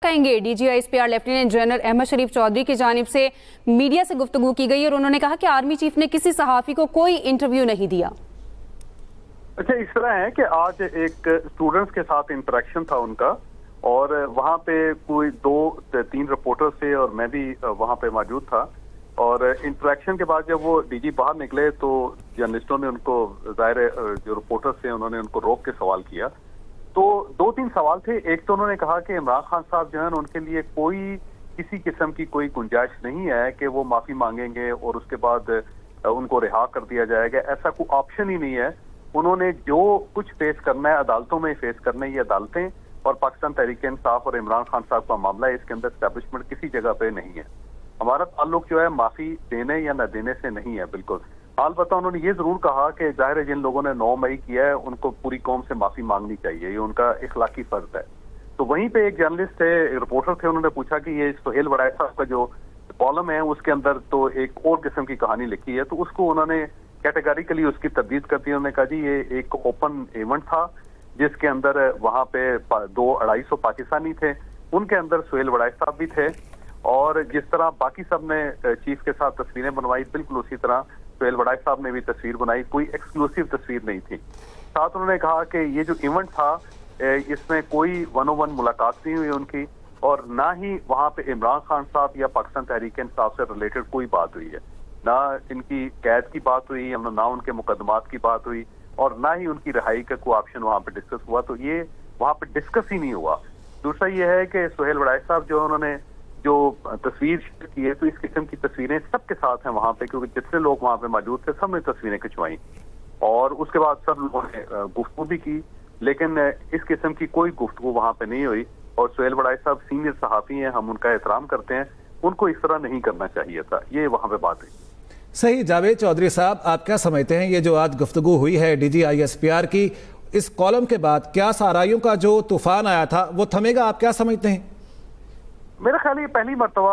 कहेंगे? DGISPR lieutenant general Ahmad शरीफ चौधरी की जानिब से मीडिया से गुफ्तगू की गई और उन्होंने कहा कि आर्मी चीफ ने किसी सहाफ़ी को कोई इंटरव्यू नहीं दिया। अच्छा, इस तरह है कि आज एक स्टूडेंट्स के साथ इंटरेक्शन था उनका और वहाँ पे कोई 2-3 रिपोर्टर्स थे और मैं भी वहाँ पे मौजूद था। और इंटरेक्शन के बाद जब वो डीजी बाहर निकले तो जर्नलिस्टों ने उनको, ज़ाहिर जो रिपोर्टर्स थे उन्होंने उनको रोक के सवाल किया। तो 2-3 सवाल थे। एक तो उन्होंने कहा कि इमरान खान साहब जो है उनके लिए कोई किसी किस्म की कोई गुंजाइश नहीं है कि वो माफ़ी मांगेंगे और उसके बाद उनको रिहा कर दिया जाएगा, ऐसा कोई ऑप्शन ही नहीं है। उन्होंने जो कुछ फेस करना है अदालतों में फेस करना है, ये अदालतें और पाकिस्तान तहरीक-ए-इंसाफ और इमरान खान साहब का मामला है, इसके अंदर एस्टैब्लिशमेंट किसी जगह पे नहीं है। हमारा ताल्लुक जो है माफी देने या न देने से नहीं है, बिल्कुल। अलबत्ता उन्होंने ये जरूर कहा कि जाहिर है जिन लोगों ने 9 मई किया है उनको पूरी कौम से माफी मांगनी चाहिए, ये उनका इखलाकी फर्ज है। तो वहीं पे एक जर्नलिस्ट थे, रिपोर्टर थे, उन्होंने पूछा कि ये सुहेल वड़ाई साहब का जो कॉलम है उसके अंदर तो एक और किस्म की कहानी लिखी है, तो उसको उन्होंने कैटेगरिकली उसकी तरदीद कर दी। उन्होंने कहा जी ये एक ओपन इवेंट था जिसके अंदर वहां पे 200-250 पाकिस्तानी थे, उनके अंदर सुहेल वड़ाई साहब भी थे और जिस तरह बाकी सब ने चीफ के साथ तस्वीरें बनवाई बिल्कुल उसी तरह सुहेल वड़ाई साहब ने भी तस्वीर बनाई, कोई एक्सक्लूसिव तस्वीर नहीं थी। साथ उन्होंने कहा कि ये जो इवेंट था इसमें कोई 1-on-1 मुलाकात नहीं हुई उनकी और ना ही वहां पे इमरान खान साहब या पाकिस्तान तहरीक-ए-इंसाफ से रिलेटेड कोई बात हुई है, ना इनकी कैद की बात हुई, ना उनके मुकदमात की बात हुई और ना ही उनकी रिहाई का कोई ऑप्शन वहां पे डिस्कस हुआ, तो ये वहां पे डिस्कस ही नहीं हुआ। दूसरा ये है कि सुहेल वड़ाई साहब जो उन्होंने जो तस्वीर शेयर की है तो इस किस्म की तस्वीरें सबके साथ हैं वहां पे, क्योंकि जितने लोग वहां पे मौजूद थे सब ने तस्वीरें खिंचवाई और उसके बाद सब लोगों ने गुफ्तगू भी की, लेकिन इस किस्म की कोई गुफ्तगू वहां पे नहीं हुई। और सुहेल वड़ाई साहब सीनियर सहाफी हैं, हम उनका एहतराम करते हैं, उनको इस तरह नहीं करना चाहिए था, ये वहां पे बात है। सही। जावेद चौधरी साहब, आप क्या समझते हैं ये जो आज गुफ्तगू हुई है DGISPR की, इस कॉलम के बाद क्या साराइयों का जो तूफान आया था वो थमेगा? आप क्या समझते हैं? मेरा ख्याल ये पहली मरतबा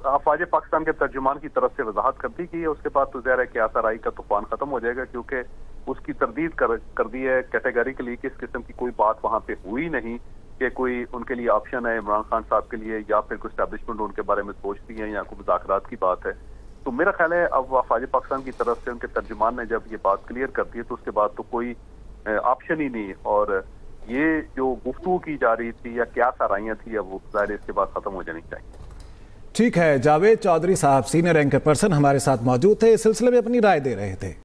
अफवाज पाकिस्तान के तर्जुमान की तरफ से वजाहत कर दी गई है, उसके बाद तो ज़ाहिर है कि आसाराई का तूफान खत्म हो जाएगा, क्योंकि उसकी तरदीद कर दी है कैटेगरिकली कि इस किस्म की कोई बात वहां पे हुई नहीं कि कोई उनके लिए ऑप्शन है इमरान खान साहब के लिए या फिर कोई एस्टैब्लिशमेंट उनके बारे में सोचती है या कोई मुज़ाकरात की बात है। तो मेरा ख्याल है अब अफवाज पाकिस्तान की तरफ से उनके तर्जुमान ने जब ये बात क्लियर कर दी है तो उसके बाद तो कोई ऑप्शन ही नहीं, और ये जो गुफ्तगू की जा रही थी या क्या साराइयां थी अब वो ज़ाहिर इसके बाद खत्म हो जानी चाहिए। ठीक है, जावेद चौधरी साहब सीनियर एंकर पर्सन हमारे साथ मौजूद थे, इस सिलसिले में अपनी राय दे रहे थे।